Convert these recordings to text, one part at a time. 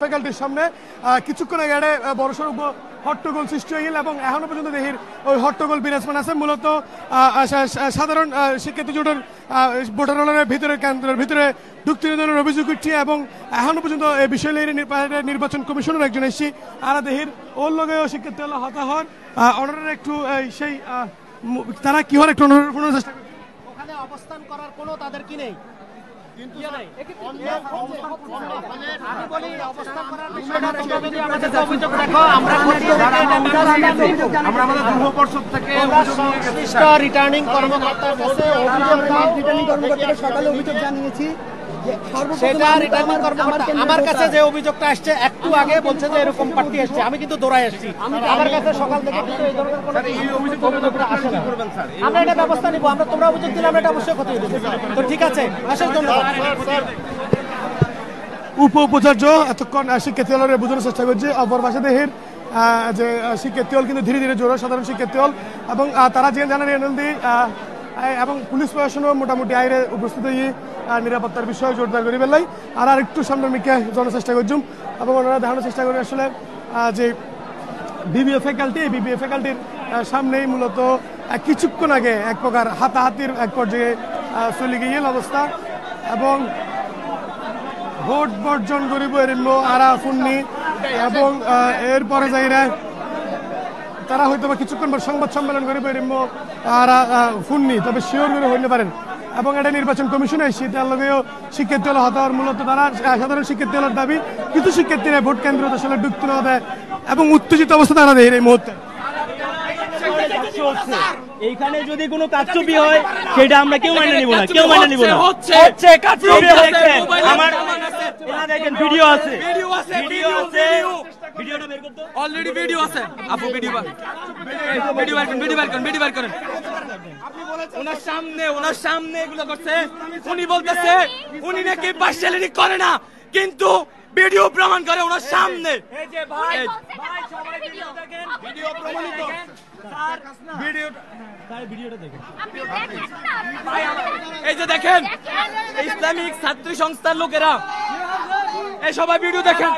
ফ্যাকাল্টির সামনে কিছুক্ষণ আগে বড়সড় হট্টগোল সৃষ্টি হয়ে গেল এবং এখনো পর্যন্ত দেহের ওই হট্টগোল বিরাজমান আছে। মূলত সাধারণ শিক্ষার্থী জোটের ভোটার হলের ভিতরে কেন্দ্রের ভিতরে ঢুকতে ধরনের অভিযোগ উঠছে এবং এখনো পর্যন্ত এই বিষয় নির্বাচন কমিশনের একজন এসেছি আর দেহের ওর লগেও শিক্ষার্থী হল হতাহত অনারের একটু সেই তারা কি হওয়ার একটু অনুরোধ চেষ্টা করছে। ওখানে অবস্থান করার কোনো তাদের কি নেই। রিটার্নিং কর্মকর্তার কাছে সকালে অভিযোগ জানিয়েছি। আমার কাছে যে অভিযোগটা আসছে একটু আগে বলছে যে এরকম পার্টি আসছে, আমি কিন্তু দৌড়াই আসছি। আমার কাছে সকাল থেকে আমরা এটা ব্যবস্থা নিব। আমরা তোমরা অভিযোগ দিলে আমরা এটা অবশ্যই ক্ষতি দেবো। তো ঠিক আছে, অশেষ ধন্যবাদ। উপাচার্য এতক্ষণ শিক্ষার্থী হলের বোঝানোর চেষ্টা করছে অপর পাশে দেহের যে শিক্ষার্থী হল কিন্তু ধীরে ধীরে জোর সাধারণ শিক্ষার্থী হল এবং তারা যে জানান এবং পুলিশ প্রশাসনও মোটামুটি আইরে উপস্থিত হয়ে নিরাপত্তার বিষয়ে জোরদার করে ফেললাই আর একটু সামনের মিকে জানার চেষ্টা করছুম এবং ওনারা দেখানোর চেষ্টা করি আসলে যে বিবিএ ফ্যাকাল্টি এই বিবিএ ফ্যাকাল্টির সামনেই মূলত কিছুক্ষণ আগে এক প্রকার হাতাহাতির এক পর্যায়ে চলে গিয়ে অবস্থা এবং ভোট বর্জন করিব এরিম আরা ফুন্নি এবং এরপরে যাইরা তারা হয়তো বা কিছুক্ষণ পর সংবাদ সম্মেলন করিব এরিম আরা ফুন্নি তবে শিওর করে হইতে পারেন এবং এটা নির্বাচন কমিশনে এসেছি তার লগেও শিক্ষার্থী হল হতাহর মূলত তারা সাধারণ শিক্ষার্থী হলের দাবি কিছু শিক্ষার্থীরা ভোট কেন্দ্র আসলে ঢুকতে না দেয় এবং উত্তেজিত অবস্থা তারা দেয় এই মুহূর্তে। এইখানে যদি কোনো কারচুপি হয় সেটা আমরা কেউ মাইনে নিব না, কেউ মাইনে নিব না। হচ্ছে কারচুপি আমার দেখেন ভিডিও আছে, ভিডিওটা বের করতে অলরেডি ভিডিও আছে। আপু ভিডিও বের করেন। আপনি বলেছেন ওনার সামনে এগুলো করছে। উনি বলতেছে উনি নাকি পার্সিয়ালিটি করে না, কিন্তু ভিডিও প্রমাণ করে ওনার সামনে। এই যে ভাই সবাই ভিডিও দেখেন, ভিডিও প্রমাণিত। এই যে দেখেন ইসলামিক ছাত্রী সংস্থার লোকেরা এই সবাই ভিডিও দেখেন।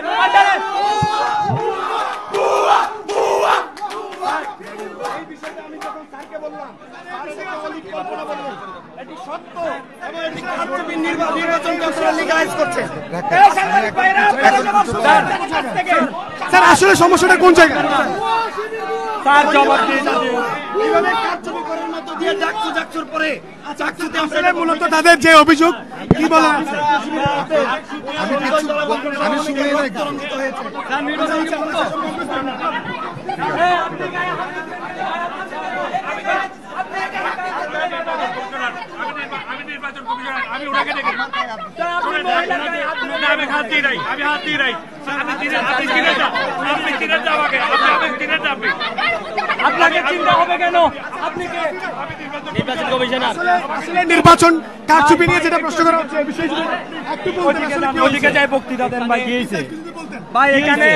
স্যার আসলে সমস্যাটা কোন জায়গায়? মূলত তাদের যে অভিযোগ কি বলা আপনাকে চিন্তা হবে কেন? আপনি কে? নির্বাচন কমিশনার। নির্বাচন কারচুপি নিয়ে যেটা প্রশ্ন করা হচ্ছে এই বিষয়ে একটু ওদিকে যাই বক্তৃতা দেন ভাই। কি হয়েছে ভাই? এখানে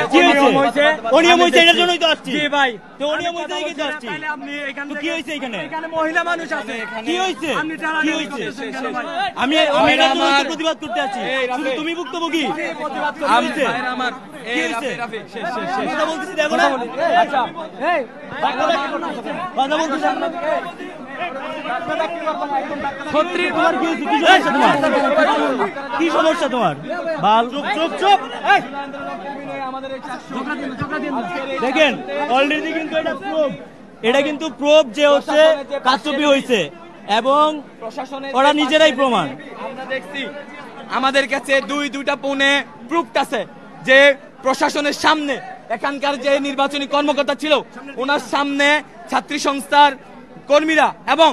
অনিয়ম হয়েছে এটার জন্যই তো আসছি। জি ভাই, তো অনিয়ম হয়েছে কি তো আসছি। তাহলে আপনি এখানে কি হয়েছে? এখানে মহিলা মানুষ আছে, কি হয়েছে? কি হয়েছে? আমি এটার জন্য প্রতিবাদ করতে আসছি। শুধু তুমি ভুক্তভোগী। আমি আমার কি হয়েছে কথা বলতেছি, দেখো না। আচ্ছা এই কথা বলতেছি সত্যি তোমার কি হয়েছে? কি সমস্যা তোমার? কি সমস্যা তোমার? বাল চুপ চুপ। দেখেন অলরেডি কিন্তু এটা কিন্তু প্রুফ যে হচ্ছে কারচুপি হয়েছে এবং ওরা নিজেরাই প্রমাণ। আমরা দেখছি আমাদের কাছে দুইটা ফোনে প্রুফ আছে যে প্রশাসনের সামনে এখানকার যে নির্বাচনী কর্মকর্তা ছিল ওনার সামনে ছাত্রী সংস্থার কর্মীরা এবং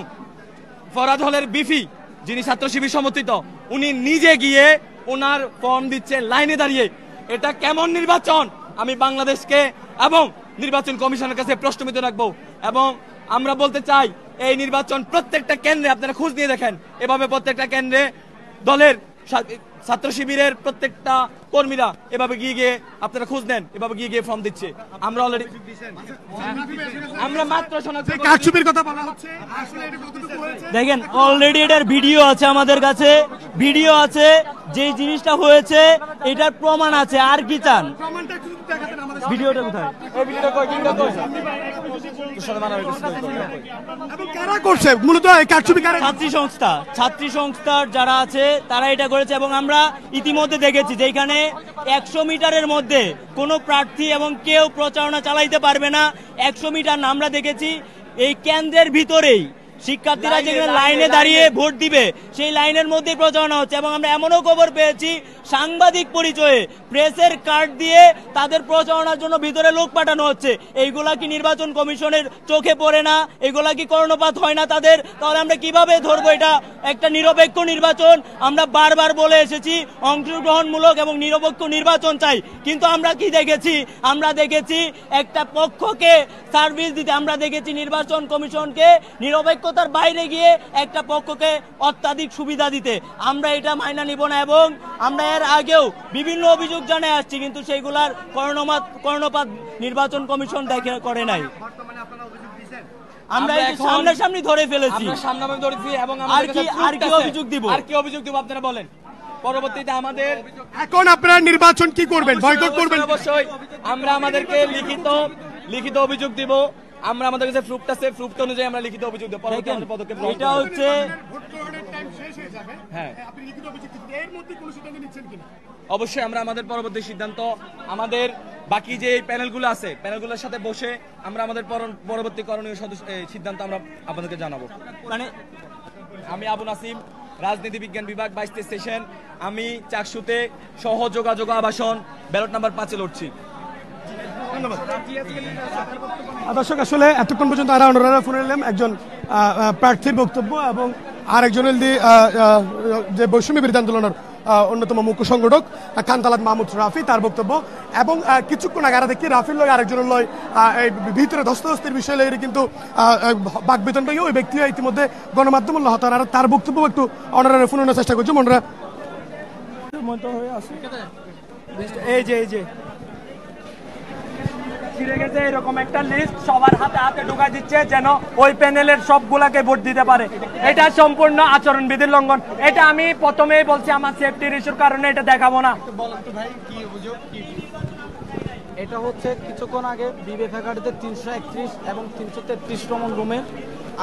ফরহাদ হলের বিফি যিনি ছাত্র শিবির সমর্থিত উনি নিজে গিয়ে ওনার ফর্ম দিচ্ছে লাইনে দাঁড়িয়ে। এটা কেমন নির্বাচন? আমি বাংলাদেশকে এবং নির্বাচন কমিশনের কাছে প্রশ্নবিদ্ধ রাখবো এবং আমরা বলতে চাই এই নির্বাচন প্রত্যেকটা কেন্দ্রে আপনারা খোঁজ নিয়ে দেখেন, এভাবে প্রত্যেকটা কেন্দ্রে দলের ছাত্র শিবিরের প্রত্যেকটা কর্মীরা এভাবে গিয়ে গিয়ে আপনারা খোঁজ নেন, এভাবে গিয়ে গিয়ে ফর্ম দিচ্ছে। আমরা অলরেডি আমরা মাত্র কারচুপির কথা বলা হচ্ছে, আসলে এটা কতটুকু হয়েছে দেখেন অলরেডি এটার ভিডিও আছে আমাদের কাছে, ভিডিও আছে, যে জিনিসটা হয়েছে এটার প্রমাণ আছে। আর কি চান? প্রমাণটা একটু দেখাতেন আমাদের। ভিডিওটা কোথায়? এই ভিডিওটা কই কিংবা কই এবং কারা করছে মূলত এই কারচুপি কারা? ছাত্রী সংস্থার যারা আছে তারা এটা করেছে। এবং আমরা ইতিমধ্যে দেখেছি যে এখানে 100 মিটারের মধ্যে কোনো প্রার্থী এবং কেউ প্রচারণা চালাইতে পারবে না। 100 মিটার না, আমরা দেখেছি এই কেন্দ্রের ভিতরেই শিক্ষার্থীরা যেখানে লাইনে দাঁড়িয়ে ভোট দিবে সেই লাইনের মধ্যেই প্রচারণা হচ্ছে। এবং আমরা এমনও খবর পেয়েছি সাংবাদিক পরিচয়ে প্রেসের কার্ড দিয়ে তাদের প্রচারণার জন্য ভিতরে লোক পাঠানো হচ্ছে। এইগুলা কি নির্বাচন কমিশনের চোখে পড়ে না? এগুলা কি কর্ণপাত হয় না তাদের? তাহলে আমরা কিভাবে ধরবো এটা একটা নিরপেক্ষ নির্বাচন? আমরা বারবার বলে এসেছি অংশগ্রহণমূলক এবং নিরপেক্ষ নির্বাচন চাই, কিন্তু আমরা কি দেখেছি? আমরা দেখেছি একটা পক্ষকে সার্ভিস দিতে, আমরা দেখেছি নির্বাচন কমিশনকে নিরপেক্ষতার বাইরে গিয়ে একটা পক্ষকে অত্যাধিক সুবিধা দিতে। আমরা এটা মাইনা নিব না। এবং আমরা এর আগেও বিভিন্ন অভিযোগ জানিয়ে আসছি, কিন্তু সেইগুলার কর্ণপাত নির্বাচন কমিশন করে নাই। আমরা সামনাসামনি ধরে ফেলেছি, সামনাসামনি ধরেছি। এবং আর কি অভিযোগ দিব? আর কি অভিযোগ দিব আপনারা বলেন? পরবর্তীতে আমাদের এখন আপনারা নির্বাচন কি করবেন? বয়কট করবেন? অবশ্যই আমরা আমাদেরকে লিখিত অভিযোগ দিব। আমরা আমাদের কাছে প্রুফ আছে, প্রুফ অনুযায়ী আমরা লিখিত অভিযোগ দেব। পরবর্তী পদক্ষেপ এটা হচ্ছে হ্যাঁ, অবশ্যই আমরা আমাদের পরবর্তী সিদ্ধান্ত আমাদের বাকি যে প্যানেলগুলো আছে প্যানেলগুলোর সাথে বসে আমরা আমাদের পরবর্তী করণীয় সিদ্ধান্ত আমরা আপনাদেরকে জানাবো। মানে আমি আবু নাসিম, রাজনীতি বিজ্ঞান বিভাগ 22 সেশন। আমি চাকসুতে সহযোগাযোগ আবাসন ব্যালট নাম্বার 5-এ লড়ছি। দর্শক, আসলে এতক্ষণ পর্যন্ত আমরা ফোনে নিলাম একজন প্রার্থীর বক্তব্য এবং আরেকজন যে বৈষম্য বিরোধী আন্দোলনের অন্যতম মুখ্য সংগঠক খানতালাত মাহমুদ রাফি, তার বক্তব্য। এবং কিছুক্ষণ আগে দেখি রাফির লয় আরেকজনের লয় এই ভিতরে ধস্তাধস্তির বিষয় লয় কিন্তু বাকবেতন পাই ওই ব্যক্তি ইতিমধ্যে গণমাধ্যম হতার। আর তার বক্তব্য একটু অনারা ফোন নেওয়ার চেষ্টা করছি। মনরা এই যে ছিঁড়ে গেছে এরকম একটা লিস্ট সবার হাতে হাতে ঢুকাই দিচ্ছে যেন ওই প্যানেলের সবগুলাকে ভোট দিতে পারে। এটা সম্পূর্ণ আচরণবিধির লঙ্ঘন। এটা আমি প্রথমেই বলছি, আমার সেফটির ইস্যুর কারণে এটা দেখাবো না। এটা হচ্ছে কিছুক্ষণ আগে বিবে ফ্যাকাল্টিতে 331 এবং 333 নম্বর রুমে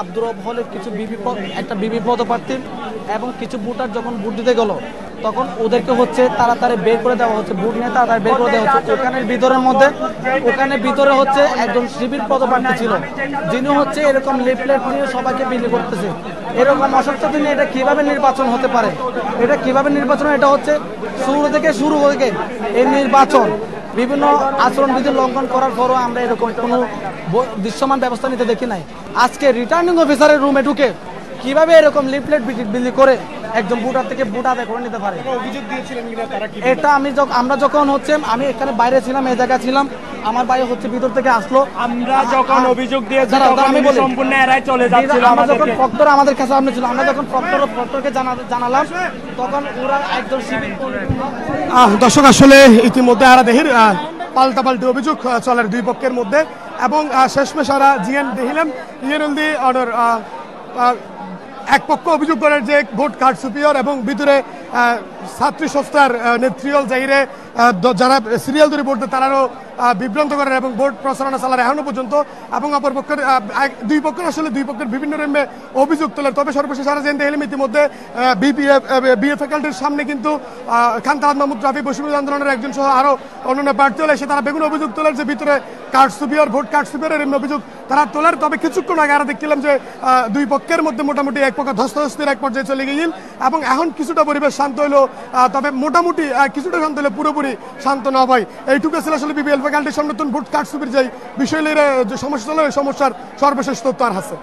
আব্দুর রব হলের কিছু একটা বিবি পদপ্রার্থী এবং কিছু ভোটার যখন ভোট দিতে গেল তখন ওদেরকে হচ্ছে তাড়াতাড়ি বের করে দেওয়া হচ্ছে, ভোট নিয়ে তাড়াতাড়ি বের করে দেওয়া হচ্ছে। ওখানে ভিতরে হচ্ছে একজন শিবির পদপ্রার্থী ছিল, যিনি হচ্ছে এরকম লিফলেট নিয়ে সবাইকে বিলি করতেছে। এরকম অসংখ্য দিনে এটা কিভাবে নির্বাচন হতে পারে? এটা কিভাবে নির্বাচন? এটা হচ্ছে শুরু থেকে এই নির্বাচন বিভিন্ন আচরণবিধি লঙ্ঘন করার পরও আমরা এরকম কোনো দৃশ্যমান ব্যবস্থা নিতে দেখি নাই। আজকে রিটার্নিং অফিসারের রুমে ঢুকে কিভাবে এরকম লিফলেট বিলি করে একজন ভোটার থেকে ভোট আদায় করে নিতে পারে? এটা আমরা যখন হচ্ছে আমি এখানে বাইরে ছিলাম, এই জায়গায় ছিলাম, আমার ভাই হচ্ছে ভিতর থেকে আসলো। আমরা যখন অভিযোগ দিয়েছি আমি বলি সম্পূর্ণ এরাই চলে যাচ্ছিল। আমরা যখন প্রক্টর আমাদের কাছে সামনে ছিল, আমরা যখন প্রক্টরকে জানালাম তখন ওরা একজন শিবির। দর্শক, আসলে ইতিমধ্যে আরা দেহির পাল্টাপাল্টি অভিযোগ চলের দুই পক্ষের মধ্যে। এবং শেষমেশ আরা জিএন দেখিলাম ইয়েনন্দি অর্ডার এক পক্ষ অভিযোগ করার যে ভোট কার্ড সুপিয়র এবং ভিতরে ছাত্রী সংস্থার নেত্রীল যাইরে যারা সিরিয়াল ধরে ভোট দেয় তারাও বিভ্রান্ত করেন এবং ভোট প্রচারণা চালার এখনো পর্যন্ত। এবং অপর পক্ষের দুই পক্ষের বিভিন্ন রকমের অভিযোগ তোলেন। তবে সর্বশেষ আরা জানতে এলাম ইতিমধ্যে বিএ ফ্যাকাল্টির সামনে কিন্তু খানতালাত মাহমুদ রাফি বৈষম্য আন্দোলনের একজন সহ আরো অন্যান্য প্রার্থী হলে এসে তারা বেগুন অভিযোগ তোলেন যে ভিতরে কার্ড সুপিয়র ভোট কার্ড সুপিয়রের এমনি অভিযোগ তারা তোলার। তবে কিছুক্ষণ আগে আরা দেখছিলাম যে দুই পক্ষের মধ্যে মোটামুটি এক পক্ষ ধস্তাধস্তির এক পর্যায়ে চলে গিয়েছিল এবং এখন কিছুটা পরিবেশ শান্ত হইলো। তবে মোটামুটি কিছুটা শান্ত হলে পুরোপুরি শান্ত না হয়। এইটুকু ছিল আসলে বিবিএল ফ্যাকাল্টির সামনে নতুন ভোট কার্ড সুপির যে বিষয় নিয়ে সমস্যা চলে ওই সমস্যার সর্বশেষ তথ্য আর আছে।